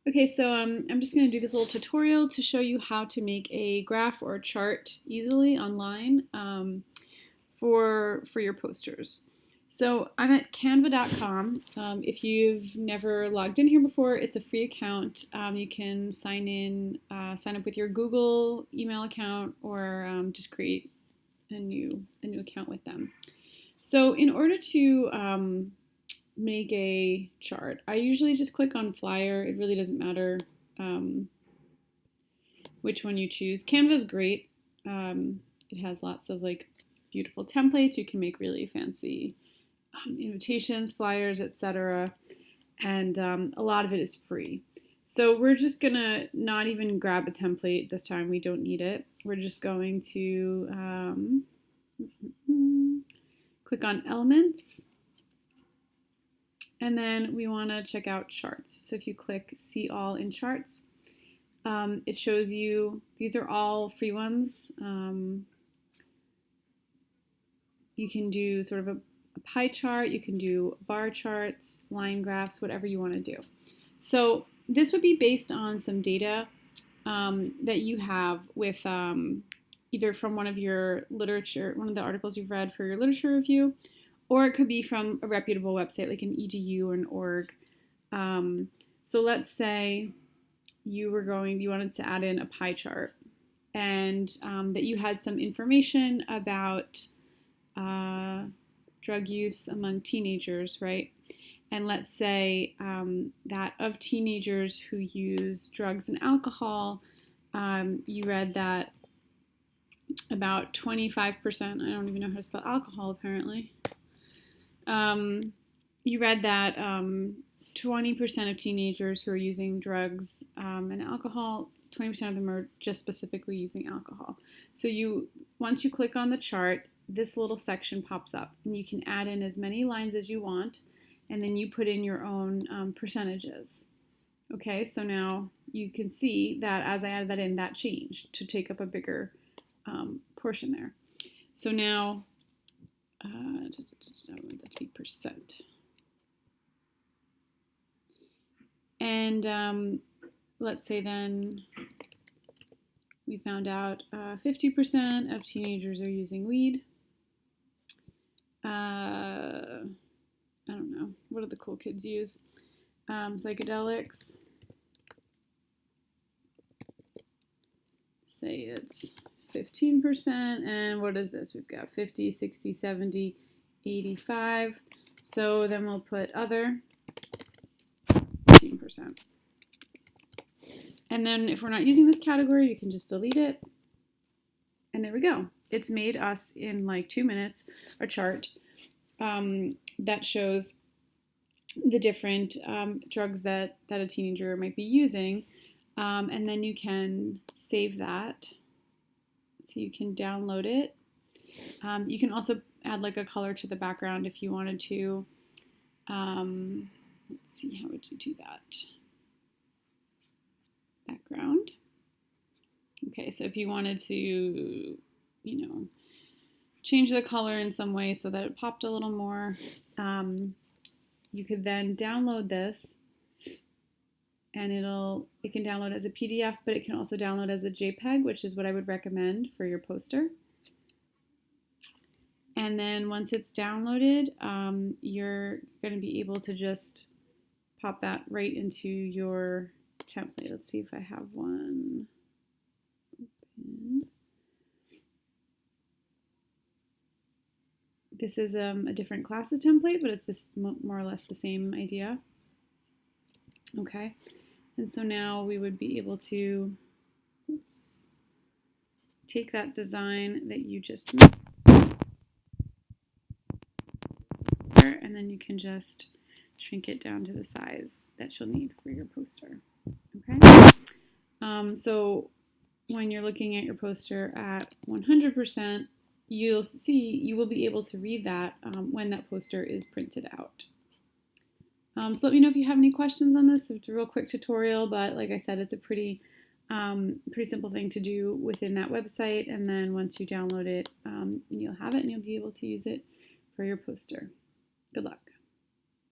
Okay, so I'm just going to do this little tutorial to show you how to make a graph or a chart easily online for your posters. So I'm at canva.com. If you've never logged in here before, it's a free account. You can sign up with your Google email account, or just create a new account with them. So in order to make a chart, I usually just click on flyer. It really doesn't matter which one you choose. Canva is great. It has lots of beautiful templates. You can make really fancy invitations, flyers, etc. And a lot of it is free. So we're just gonna not even grab a template this time. We don't need it. We're just going to click on elements. And then we want to check out charts. So if you click see all in charts, it shows you, these are all free ones. You can do sort of a pie chart, you can do bar charts, line graphs, whatever you want to do. So this would be based on some data that you have with either from one of the articles you've read for your literature review, or it could be from a reputable website like an EDU or an org. So let's say you wanted to add in a pie chart, and that you had some information about drug use among teenagers, right? And let's say that of teenagers who use drugs and alcohol, you read that about 25%, I don't even know how to spell alcohol apparently, you read that 20% of teenagers who are using drugs and alcohol, 20% of them are just specifically using alcohol. So once you click on the chart, this little section pops up, and you can add in as many lines as you want, and then you put in your own percentages. Okay, so now you can see that as I added that in, that changed to take up a bigger portion there. So now, I want that to be percent. And let's say then we found out 50% of teenagers are using weed. I don't know, what do the cool kids use? Psychedelics. Say it's 15%, and what is this? We've got 50, 60, 70, 85. So then we'll put other, 15%. And then if we're not using this category, you can just delete it. And there we go. It's made us in like 2 minutes a chart that shows the different drugs that a teenager might be using. And then you can save that. So you can download it. You can also add like a color to the background if you wanted to. Let's see, how would you do that? Background. Okay, so if you wanted to, change the color in some way so that it popped a little more, you could then download this, and it can download as a PDF, but it can also download as a JPEG, which is what I would recommend for your poster. And then once it's downloaded, you're going to be able to just pop that right into your template. Let's see if I have one open. This is a different classes template, but it's more or less the same idea. Okay, and so now we would be able to take that design that you just made, and then you can just shrink it down to the size that you'll need for your poster. Okay, so when you're looking at your poster at 100%, you will be able to read that when that poster is printed out. So let me know if you have any questions on this. It's a real quick tutorial, but like I said, it's a pretty simple thing to do within that website. And then once you download it, you'll have it and you'll be able to use it for your poster. Good luck.